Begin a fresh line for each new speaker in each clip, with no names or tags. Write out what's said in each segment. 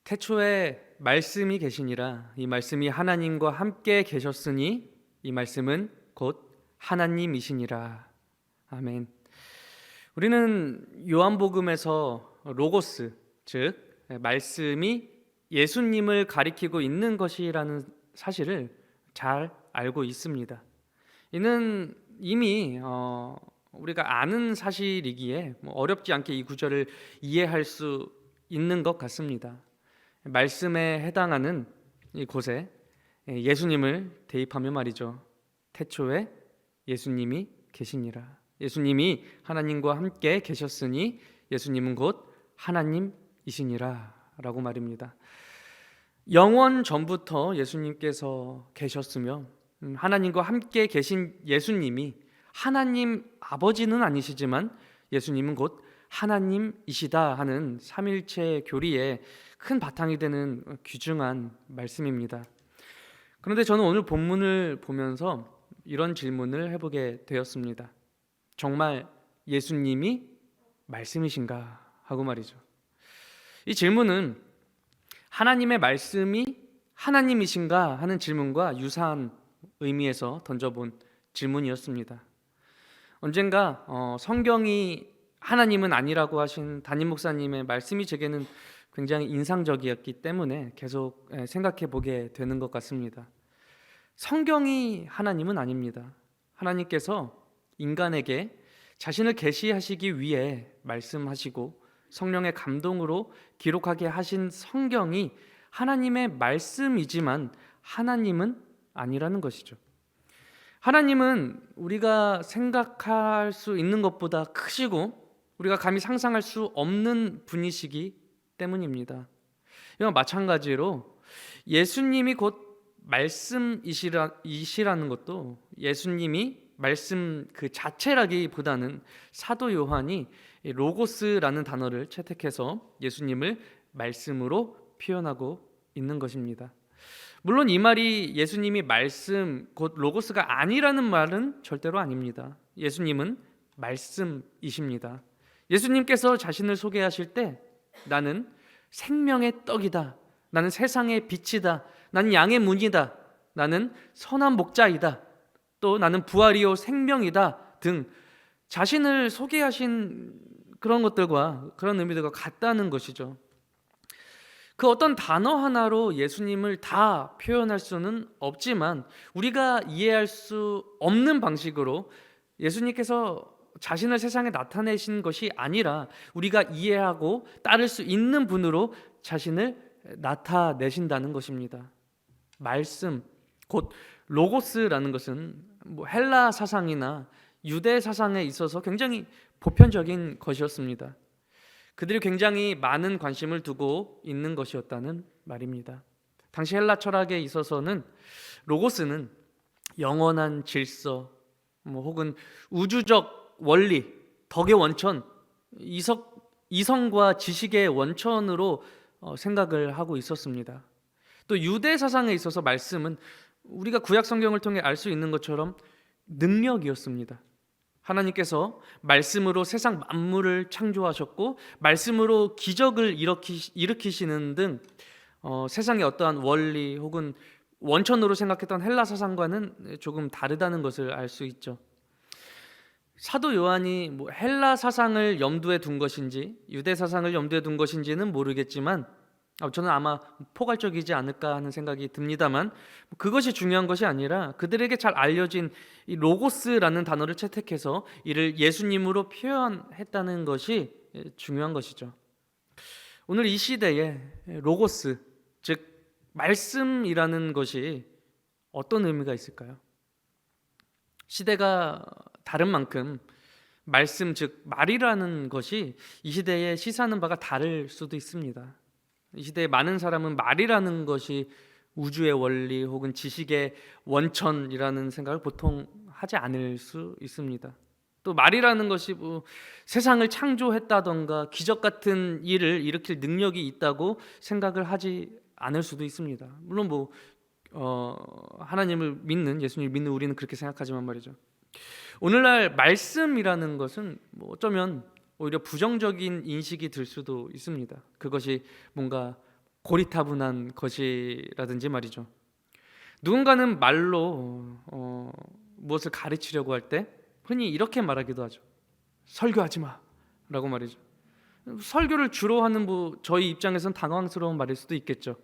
태초에 말씀이 계시니라. 이 말씀이 하나님과 함께 계셨으니 이 말씀은 곧 하나님이시니라. 아멘. 우리는 요한복음에서 로고스, 즉 말씀이 예수님을 가리키고 있는 것이라는 사실을 잘 알고 있습니다. 이는 이미 우리가 아는 사실이기에 어렵지 않게 이 구절을 이해할 수 있는 것 같습니다. 말씀에 해당하는 이곳에 예수님을 대입하며 말이죠. 태초에 예수님이 계시니라. 예수님이 하나님과 함께 계셨으니 예수님은 곧 하나님이시니라 라고 말입니다. 영원 전부터 예수님께서 계셨으며 하나님과 함께 계신 예수님이 하나님 아버지는 아니시지만 예수님은 곧 하나님이시다 하는 삼일체 교리의 큰 바탕이 되는 귀중한 말씀입니다. 그런데 저는 오늘 본문을 보면서 이런 질문을 해보게 되었습니다. 정말 예수님이 말씀이신가 하고 말이죠. 이 질문은 하나님의 말씀이 하나님이신가 하는 질문과 유사한 의미에서 던져본 질문이었습니다. 언젠가 성경이 하나님은 아니라고 하신 담임 목사님의 말씀이 제게는 굉장히 인상적이었기 때문에 계속 생각해 보게 되는 것 같습니다. 성경이 하나님은 아닙니다. 하나님께서 인간에게 자신을 계시하시기 위해 말씀하시고 성령의 감동으로 기록하게 하신 성경이 하나님의 말씀이지만 하나님은 아니라는 것이죠. 하나님은 우리가 생각할 수 있는 것보다 크시고 우리가 감히 상상할 수 없는 분이시기 때문입니다. 이와 마찬가지로 예수님이 곧 말씀이시라는 것도 예수님이 말씀 그 자체라기보다는 사도 요한이 로고스라는 단어를 채택해서 예수님을 말씀으로 표현하고 있는 것입니다. 물론 이 말이 예수님이 말씀 곧 로고스가 아니라는 말은 절대로 아닙니다. 예수님은 말씀이십니다. 예수님께서 자신을 소개하실 때 나는 생명의 떡이다, 나는 세상의 빛이다, 나는 양의 문이다, 나는 선한 목자이다, 또 나는 부활이요 생명이다 등 자신을 소개하신 그런 것들과 그런 의미들과 같다는 것이죠. 그 어떤 단어 하나로 예수님을 다 표현할 수는 없지만 우리가 이해할 수 없는 방식으로 예수님께서 자신을 세상에 나타내신 것이 아니라 우리가 이해하고 따를 수 있는 분으로 자신을 나타내신다는 것입니다. 말씀, 곧 로고스라는 것은 헬라 사상이나 유대 사상에 있어서 굉장히 보편적인 것이었습니다. 그들이 굉장히 많은 관심을 두고 있는 것이었다는 말입니다. 당시 헬라 철학에 있어서는 로고스는 영원한 질서, 혹은 우주적 원리, 덕의 원천, 이성과 지식의 원천으로 생각을 하고 있었습니다. 또 유대 사상에 있어서 말씀은 우리가 구약 성경을 통해 알 수 있는 것처럼 능력이었습니다. 하나님께서 말씀으로 세상 만물을 창조하셨고 말씀으로 기적을 일으키시는 등 세상의 어떠한 원리 혹은 원천으로 생각했던 헬라 사상과는 조금 다르다는 것을 알 수 있죠. 사도 요한이 헬라 사상을 염두에 둔 것인지 유대 사상을 염두에 둔 것인지는 모르겠지만 저는 아마 포괄적이지 않을까 하는 생각이 듭니다만 그것이 중요한 것이 아니라 그들에게 잘 알려진 이 로고스라는 단어를 채택해서 이를 예수님으로 표현했다는 것이 중요한 것이죠. 오늘 이 시대에 로고스, 즉 말씀이라는 것이 어떤 의미가 있을까요? 시대가 다른 만큼 말씀, 즉 말이라는 것이 이 시대에 시사하는 바가 다를 수도 있습니다. 이 시대에 많은 사람은 말이라는 것이 우주의 원리 혹은 지식의 원천이라는 생각을 보통 하지 않을 수 있습니다. 또 말이라는 것이 세상을 창조했다던가 기적 같은 일을 일으킬 능력이 있다고 생각을 하지 않을 수도 있습니다. 물론 하나님을 믿는, 예수님을 믿는 우리는 그렇게 생각하지만 말이죠. 오늘날 말씀이라는 것은 어쩌면 오히려 부정적인 인식이 들 수도 있습니다. 그것이 뭔가 고리타분한 것이라든지 말이죠. 누군가는 말로 무엇을 가르치려고 할 때 흔히 이렇게 말하기도 하죠. 설교하지 마 라고 말이죠. 설교를 주로 하는 저희 입장에선 당황스러운 말일 수도 있겠죠.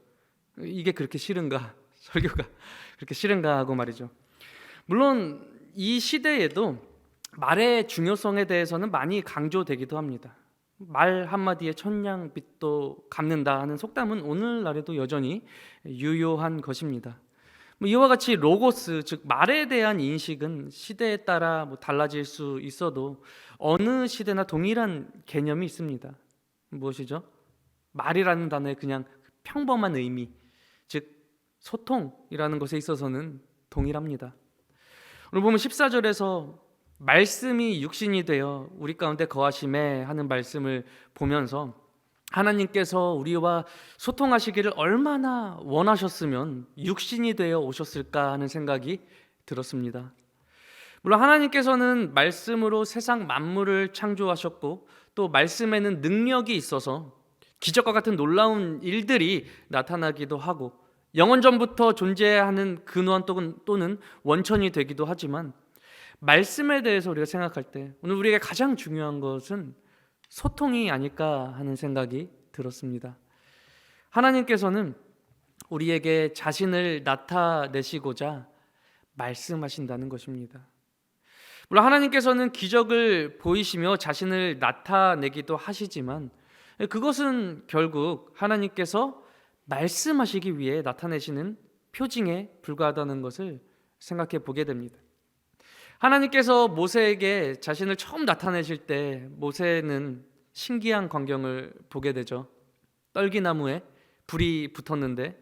이게 그렇게 싫은가? 설교가 그렇게 싫은가 하고 말이죠. 물론 이 시대에도 말의 중요성에 대해서는 많이 강조되기도 합니다. 말 한마디에 천냥빚도 갚는다 하는 속담은 오늘날에도 여전히 유효한 것입니다. 이와 같이 로고스, 즉 말에 대한 인식은 시대에 따라 달라질 수 있어도 어느 시대나 동일한 개념이 있습니다. 무엇이죠? 말이라는 단어의 그냥 평범한 의미, 즉 소통이라는 것에 있어서는 동일합니다. 오늘 보면 14절에서 말씀이 육신이 되어 우리 가운데 거하심에 하는 말씀을 보면서 하나님께서 우리와 소통하시기를 얼마나 원하셨으면 육신이 되어 오셨을까 하는 생각이 들었습니다. 물론 하나님께서는 말씀으로 세상 만물을 창조하셨고 또 말씀에는 능력이 있어서 기적과 같은 놀라운 일들이 나타나기도 하고 영원전부터 존재하는 근원 또는 원천이 되기도 하지만 말씀에 대해서 우리가 생각할 때 오늘 우리에게 가장 중요한 것은 소통이 아닐까 하는 생각이 들었습니다. 하나님께서는 우리에게 자신을 나타내시고자 말씀하신다는 것입니다. 물론 하나님께서는 기적을 보이시며 자신을 나타내기도 하시지만 그것은 결국 하나님께서 말씀하시기 위해 나타내시는 표징에 불과하다는 것을 생각해 보게 됩니다. 하나님께서 모세에게 자신을 처음 나타내실 때 모세는 신기한 광경을 보게 되죠. 떨기나무에 불이 붙었는데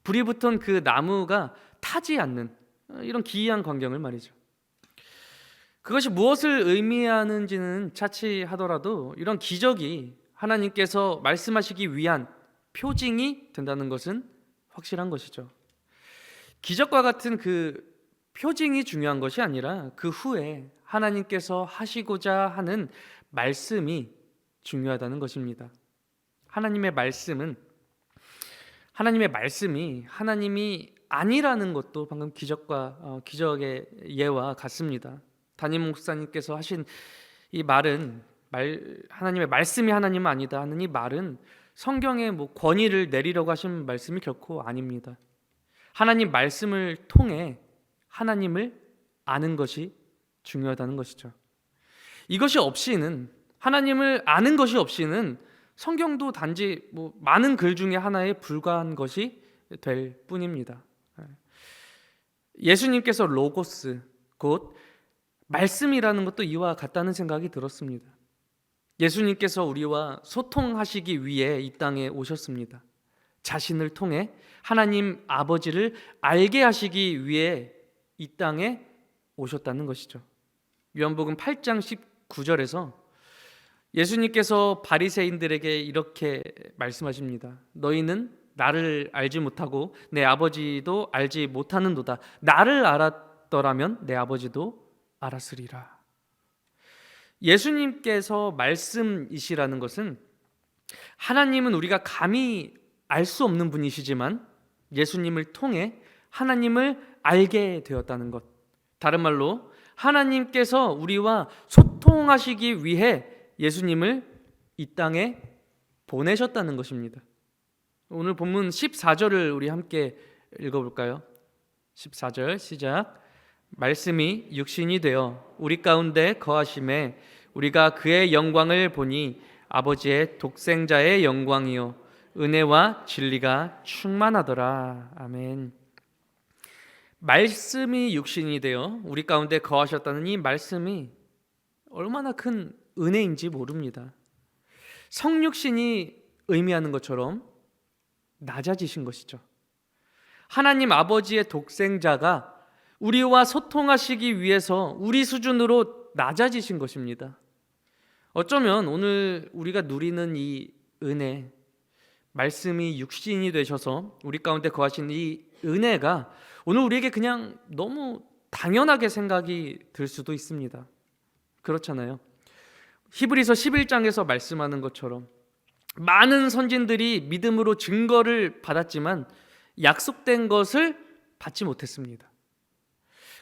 불이 붙은 그 나무가 타지 않는 이런 기이한 광경을 말이죠. 그것이 무엇을 의미하는지는 차치하더라도 이런 기적이 하나님께서 말씀하시기 위한 표징이 된다는 것은 확실한 것이죠. 기적과 같은 그 표징이 중요한 것이 아니라 그 후에 하나님께서 하시고자 하는 말씀이 중요하다는 것입니다. 하나님의 말씀이 하나님이 아니라는 것도 방금 기적의 예와 같습니다. 담임 목사님께서 하신 이 말은 하나님의 말씀이 하나님은 아니다 하는 이 말은 성경에 권위를 내리려고 하신 말씀이 결코 아닙니다. 하나님 말씀을 통해 하나님을 아는 것이 중요하다는 것이죠. 이것이 없이는 하나님을 아는 것이 없이는 성경도 단지 많은 글 중에 하나에 불과한 것이 될 뿐입니다. 예수님께서 로고스 곧 말씀이라는 것도 이와 같다는 생각이 들었습니다. 예수님께서 우리와 소통하시기 위해 이 땅에 오셨습니다. 자신을 통해 하나님 아버지를 알게 하시기 위해 이 땅에 오셨다는 것이죠. 요한복음 8장 19절에서 예수님께서 바리새인들에게 이렇게 말씀하십니다. 너희는 나를 알지 못하고 내 아버지도 알지 못하는도다. 나를 알았더라면 내 아버지도 알았으리라. 예수님께서 말씀이시라는 것은 하나님은 우리가 감히 알 수 없는 분이시지만 예수님을 통해 하나님을 알게 되었다는 것. 다른 말로 하나님께서 우리와 소통하시기 위해 예수님을 이 땅에 보내셨다는 것입니다. 오늘 본문 14절을 우리 함께 읽어볼까요? 14절 시작. 말씀이 육신이 되어 우리 가운데 거하심에 우리가 그의 영광을 보니 아버지의 독생자의 영광이요 은혜와 진리가 충만하더라. 아멘. 말씀이 육신이 되어 우리 가운데 거하셨다는 이 말씀이 얼마나 큰 은혜인지 모릅니다. 성육신이 의미하는 것처럼 낮아지신 것이죠. 하나님 아버지의 독생자가 우리와 소통하시기 위해서 우리 수준으로 낮아지신 것입니다. 어쩌면 오늘 우리가 누리는 이 은혜, 말씀이 육신이 되셔서 우리 가운데 거하신 이 은혜가 오늘 우리에게 그냥 너무 당연하게 생각이 들 수도 있습니다. 그렇잖아요. 히브리서 11장에서 말씀하는 것처럼 많은 선진들이 믿음으로 증거를 받았지만 약속된 것을 받지 못했습니다.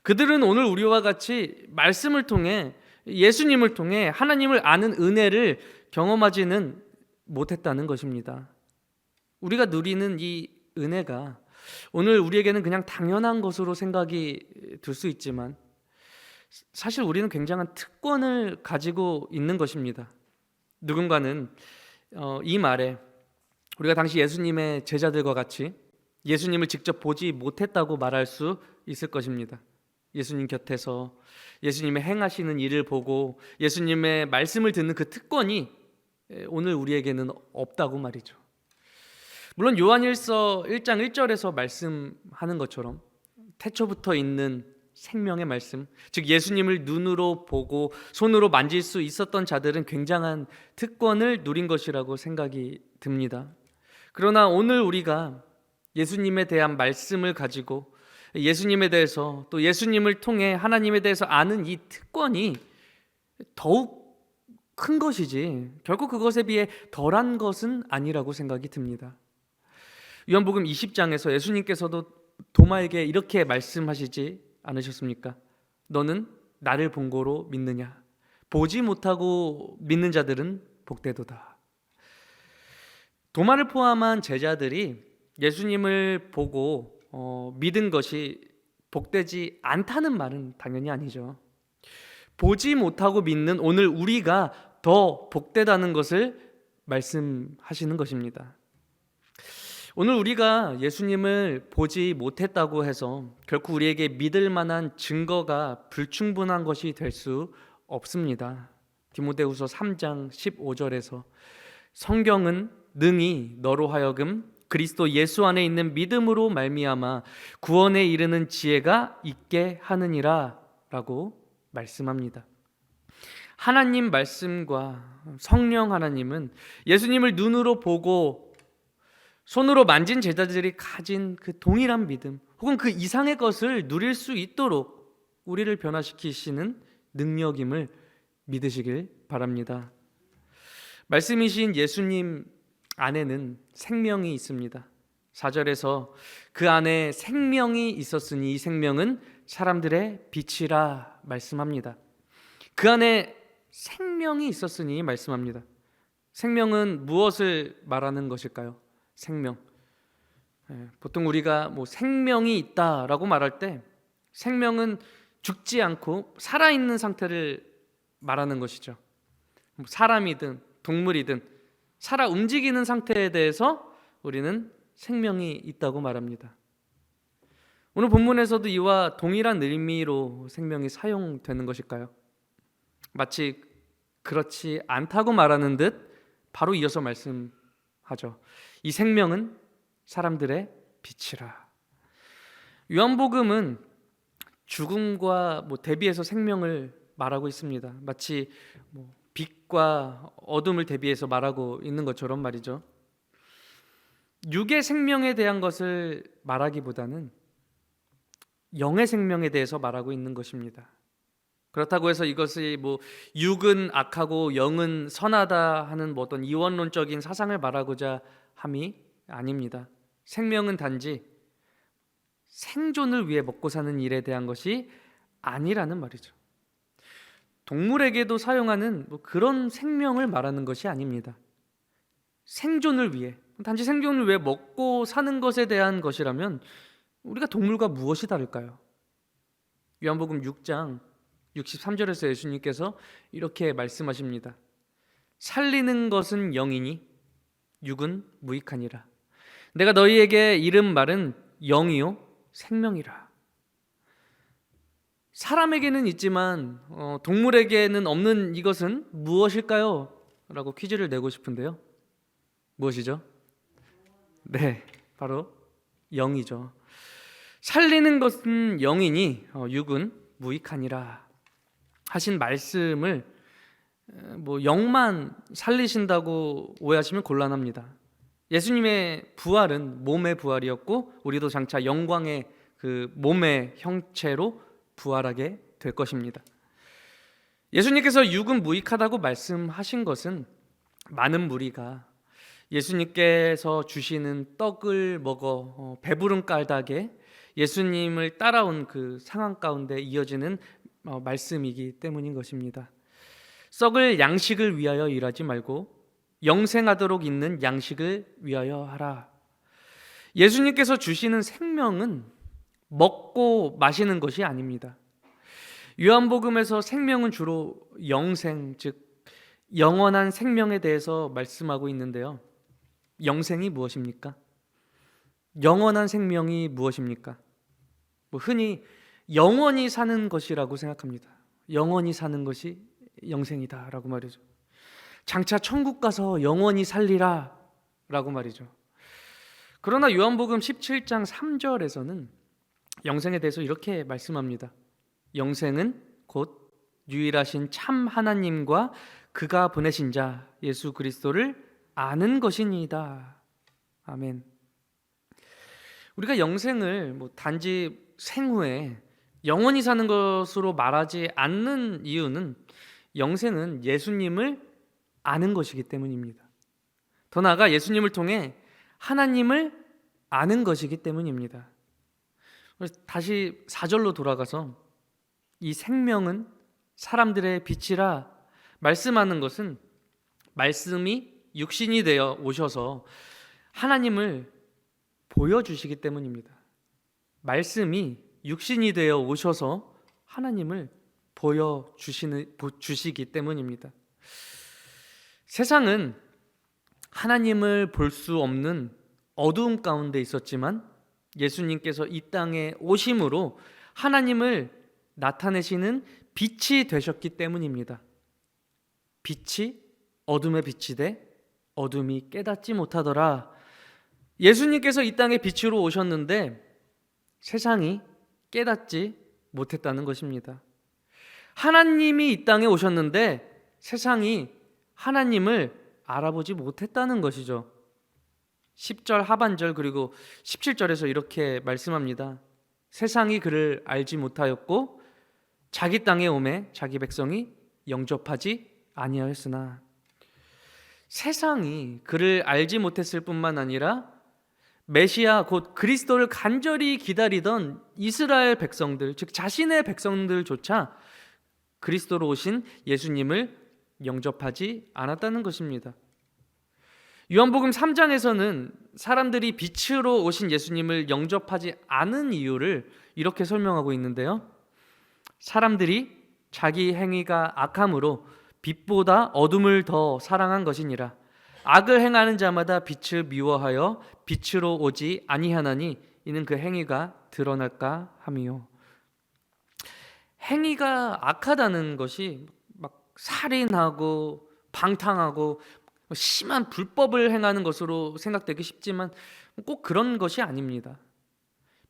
그들은 오늘 우리와 같이 말씀을 통해, 예수님을 통해 하나님을 아는 은혜를 경험하지는 못했다는 것입니다. 우리가 누리는 이 은혜가 오늘 우리에게는 그냥 당연한 것으로 생각이 들 수 있지만 사실 우리는 굉장한 특권을 가지고 있는 것입니다. 누군가는 이 말에 우리가 당시 예수님의 제자들과 같이 예수님을 직접 보지 못했다고 말할 수 있을 것입니다. 예수님 곁에서 예수님의 행하시는 일을 보고 예수님의 말씀을 듣는 그 특권이 오늘 우리에게는 없다고 말이죠. 물론 요한일서 1장 1절에서 말씀하는 것처럼 태초부터 있는 생명의 말씀, 즉 예수님을 눈으로 보고 손으로 만질 수 있었던 자들은 굉장한 특권을 누린 것이라고 생각이 듭니다. 그러나 오늘 우리가 예수님에 대한 말씀을 가지고 예수님에 대해서, 또 예수님을 통해 하나님에 대해서 아는 이 특권이 더욱 큰 것이지 결코 그것에 비해 덜한 것은 아니라고 생각이 듭니다. 요한복음 20장에서 예수님께서도 도마에게 이렇게 말씀하시지 않으셨습니까? 너는 나를 본 거로 믿느냐? 보지 못하고 믿는 자들은 복되도다. 도마를 포함한 제자들이 예수님을 보고 믿은 것이 복되지 않다는 말은 당연히 아니죠. 보지 못하고 믿는 오늘 우리가 더 복되다는 것을 말씀하시는 것입니다. 오늘 우리가 예수님을 보지 못했다고 해서 결코 우리에게 믿을 만한 증거가 불충분한 것이 될 수 없습니다. 디모데후서 3장 15절에서 성경은 능히 너로 하여금 그리스도 예수 안에 있는 믿음으로 말미암아 구원에 이르는 지혜가 있게 하느니라 라고 말씀합니다. 하나님 말씀과 성령 하나님은 예수님을 눈으로 보고 손으로 만진 제자들이 가진 그 동일한 믿음 혹은 그 이상의 것을 누릴 수 있도록 우리를 변화시키시는 능력임을 믿으시길 바랍니다. 말씀이신 예수님 안에는 생명이 있습니다. 4절에서 그 안에 생명이 있었으니 이 생명은 사람들의 빛이라 말씀합니다. 그 안에 생명이 있었으니 말씀합니다. 생명은 무엇을 말하는 것일까요? 생명. 보통 우리가 생명이 있다라고 말할 때 생명은 죽지 않고 살아있는 상태를 말하는 것이죠. 사람이든 동물이든 살아 움직이는 상태에 대해서 우리는 생명이 있다고 말합니다. 오늘 본문에서도 이와 동일한 의미로 생명이 사용되는 것일까요? 마치 그렇지 않다고 말하는 듯 바로 이어서 말씀하죠. 이 생명은 사람들의 빛이라. 요한복음은 죽음과 대비해서 생명을 말하고 있습니다. 마치 빛과 어둠을 대비해서 말하고 있는 것처럼 말이죠. 육의 생명에 대한 것을 말하기보다는 영의 생명에 대해서 말하고 있는 것입니다. 그렇다고 해서 이것이 육은 악하고 영은 선하다 하는 어떤 이원론적인 사상을 말하고자 함이 아닙니다. 생명은 단지 생존을 위해 먹고 사는 일에 대한 것이 아니라는 말이죠. 동물에게도 사용하는 그런 생명을 말하는 것이 아닙니다. 생존을 위해, 단지 생존을 위해 먹고 사는 것에 대한 것이라면 우리가 동물과 무엇이 다를까요? 요한복음 6장 63절에서 예수님께서 이렇게 말씀하십니다. 살리는 것은 영이니 육은 무익하니라. 내가 너희에게 이른 말은 영이요 생명이라. 사람에게는 있지만 동물에게는 없는 이것은 무엇일까요? 라고 퀴즈를 내고 싶은데요. 무엇이죠? 네, 바로 영이죠. 살리는 것은 영이니 육은 무익하니라 하신 말씀을 영만 살리신다고 오해하시면 곤란합니다. 예수님의 부활은 몸의 부활이었고 우리도 장차 영광의 그 몸의 형체로 부활하게 될 것입니다. 예수님께서 육은 무익하다고 말씀하신 것은 많은 무리가 예수님께서 주시는 떡을 먹어 배부른 까닭에 예수님을 따라온 그 상황 가운데 이어지는 말씀이기 때문인 것입니다. 썩을 양식을 위하여 일하지 말고 영생하도록 있는 양식을 위하여 하라. 예수님께서 주시는 생명은 먹고 마시는 것이 아닙니다. 요한복음에서 생명은 주로 영생, 즉 영원한 생명에 대해서 말씀하고 있는데요. 영생이 무엇입니까? 영원한 생명이 무엇입니까? 흔히 영원히 사는 것이라고 생각합니다. 영원히 사는 것이 영생이다라고 말이죠. 장차 천국 가서 영원히 살리라 라고 말이죠. 그러나 요한복음 17장 3절에서는 영생에 대해서 이렇게 말씀합니다. 영생은 곧 유일하신 참 하나님과 그가 보내신 자 예수 그리스도를 아는 것이니이다. 아멘. 우리가 영생을 단지 생후에 영원히 사는 것으로 말하지 않는 이유는 영생은 예수님을 아는 것이기 때문입니다. 더 나아가 예수님을 통해 하나님을 아는 것이기 때문입니다. 다시 4절로 돌아가서 이 생명은 사람들의 빛이라 말씀하는 것은 말씀이 육신이 되어 오셔서 하나님을 보여주시기 때문입니다. 말씀이 육신이 되어 오셔서 하나님을 보여주시기 때문입니다. 세상은 하나님을 볼 수 없는 어두움 가운데 있었지만 예수님께서 이 땅에 오심으로 하나님을 나타내시는 빛이 되셨기 때문입니다. 빛이 어둠에 비치되 어둠이 깨닫지 못하더라. 예수님께서 이 땅에 빛으로 오셨는데 세상이 깨닫지 못했다는 것입니다. 하나님이 이 땅에 오셨는데 세상이 하나님을 알아보지 못했다는 것이죠. 10절 하반절 그리고 17절에서 이렇게 말씀합니다. 세상이 그를 알지 못하였고 자기 땅에 오매 자기 백성이 영접하지 아니하였으나, 세상이 그를 알지 못했을 뿐만 아니라 메시아 곧 그리스도를 간절히 기다리던 이스라엘 백성들, 즉 자신의 백성들조차 그리스도로 오신 예수님을 영접하지 않았다는 것입니다. 요한복음 3장에서는 사람들이 빛으로 오신 예수님을 영접하지 않은 이유를 이렇게 설명하고 있는데요. 사람들이 자기 행위가 악함으로 빛보다 어둠을 더 사랑한 것이니라. 악을 행하는 자마다 빛을 미워하여 빛으로 오지 아니하나니 이는 그 행위가 드러날까 함이요. 행위가 악하다는 것이 막 살인하고 방탕하고 심한 불법을 행하는 것으로 생각되기 쉽지만 꼭 그런 것이 아닙니다.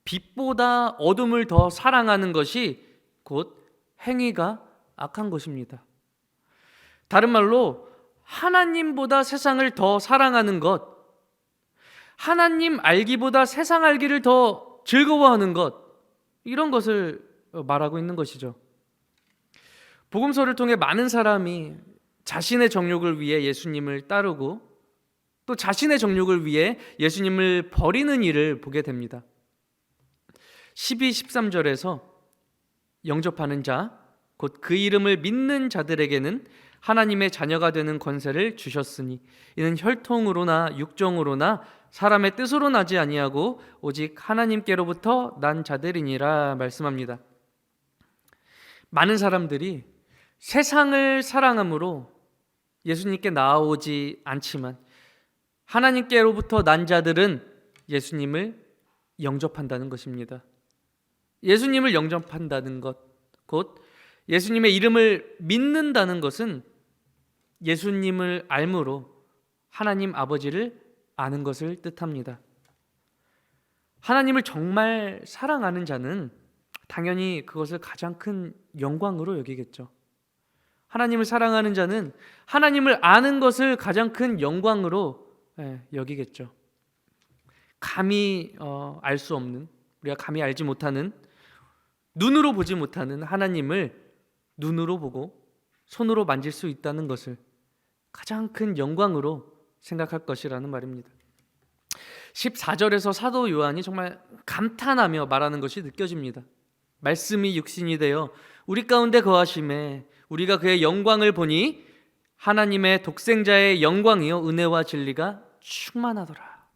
빛보다 어둠을 더 사랑하는 것이 곧 행위가 악한 것입니다. 다른 말로 하나님보다 세상을 더 사랑하는 것, 하나님 알기보다 세상 알기를 더 즐거워하는 것, 이런 것을 말하고 있는 것이죠. 복음서를 통해 많은 사람이 자신의 정욕을 위해 예수님을 따르고 또 자신의 정욕을 위해 예수님을 버리는 일을 보게 됩니다. 12, 13절에서 영접하는 자, 곧 그 이름을 믿는 자들에게는 하나님의 자녀가 되는 권세를 주셨으니 이는 혈통으로나 육정으로나 사람의 뜻으로 나지 아니하고 오직 하나님께로부터 난 자들이니라 말씀합니다. 많은 사람들이 세상을 사랑함으로 예수님께 나아오지 않지만 하나님께로부터 난 자들은 예수님을 영접한다는 것입니다. 예수님을 영접한다는 것, 곧 예수님의 이름을 믿는다는 것은 예수님을 알므로 하나님 아버지를 아는 것을 뜻합니다. 하나님을 정말 사랑하는 자는 당연히 그것을 가장 큰 영광으로 여기겠죠. 하나님을 사랑하는 자는 하나님을 아는 것을 가장 큰 영광으로 여기겠죠. 감히 알 수 없는, 우리가 감히 알지 못하는, 눈으로 보지 못하는 하나님을 눈으로 보고 손으로 만질 수 있다는 것을 가장 큰 영광으로 생각할 것이라는 말입니다. 14절에서 사도 요한이 정말 감탄하며 말하는 것이 느껴집니다. 말씀이 육신이 되어 우리 가운데 거하심에 우리가 그의 영광을 보니 하나님의 독생자의 영광이요 은혜와 진리가 충만하더라.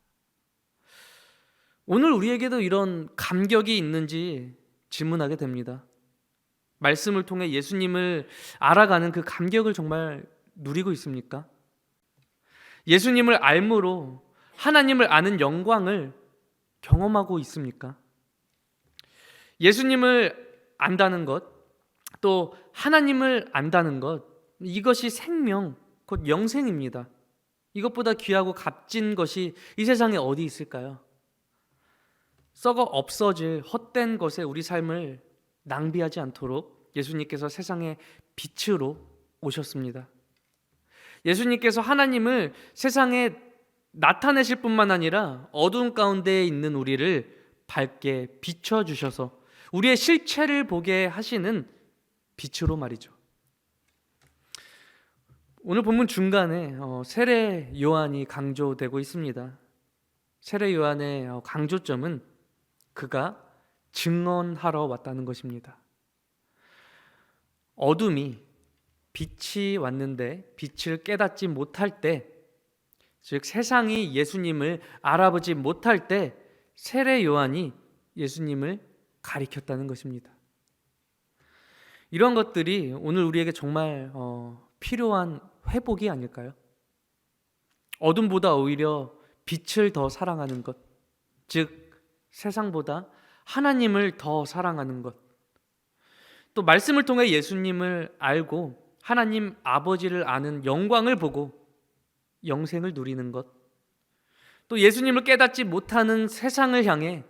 오늘 우리에게도 이런 감격이 있는지 질문하게 됩니다. 말씀을 통해 예수님을 알아가는 그 감격을 정말 누리고 있습니까? 예수님을 알므로 하나님을 아는 영광을 경험하고 있습니까? 예수님을 안다는 것, 또 하나님을 안다는 것, 이것이 생명, 곧 영생입니다. 이것보다 귀하고 값진 것이 이 세상에 어디 있을까요? 썩어 없어질 헛된 것에 우리 삶을 낭비하지 않도록 예수님께서 세상의 빛으로 오셨습니다. 예수님께서 하나님을 세상에 나타내실 뿐만 아니라 어두운 가운데 있는 우리를 밝게 비춰주셔서 우리의 실체를 보게 하시는 빛으로 말이죠. 오늘 본문 중간에 세례 요한이 강조되고 있습니다. 세례 요한의 강조점은 그가 증언하러 왔다는 것입니다. 어둠이 빛이 왔는데 빛을 깨닫지 못할 때, 즉 세상이 예수님을 알아보지 못할 때 세례 요한이 예수님을 가리켰다는 것입니다. 이런 것들이 오늘 우리에게 정말 필요한 회복이 아닐까요? 어둠보다 오히려 빛을 더 사랑하는 것, 즉 세상보다 하나님을 더 사랑하는 것, 또 말씀을 통해 예수님을 알고 하나님 아버지를 아는 영광을 보고 영생을 누리는 것, 또 예수님을 깨닫지 못하는 세상을 향해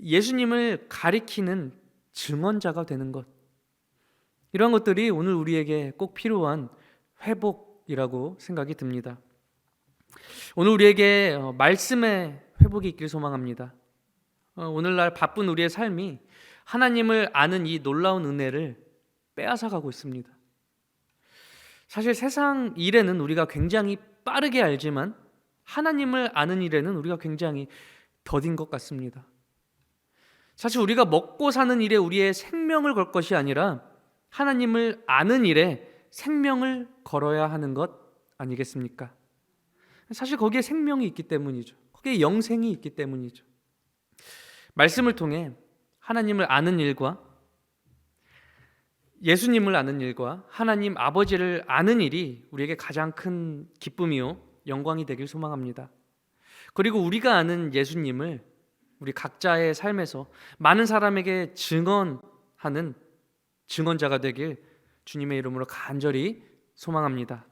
예수님을 가리키는 증언자가 되는 것, 이런 것들이 오늘 우리에게 꼭 필요한 회복이라고 생각이 듭니다. 오늘 우리에게 말씀의 회복이 있길 소망합니다. 오늘날 바쁜 우리의 삶이 하나님을 아는 이 놀라운 은혜를 빼앗아가고 있습니다. 사실 세상 일에는 우리가 굉장히 빠르게 알지만 하나님을 아는 일에는 우리가 굉장히 더딘 것 같습니다. 사실 우리가 먹고 사는 일에 우리의 생명을 걸 것이 아니라 하나님을 아는 일에 생명을 걸어야 하는 것 아니겠습니까? 사실 거기에 생명이 있기 때문이죠. 거기에 영생이 있기 때문이죠. 말씀을 통해 하나님을 아는 일과 예수님을 아는 일과 하나님 아버지를 아는 일이 우리에게 가장 큰 기쁨이요 영광이 되길 소망합니다. 그리고 우리가 아는 예수님을 우리 각자의 삶에서 많은 사람에게 증언하는 증언자가 되길 주님의 이름으로 간절히 소망합니다.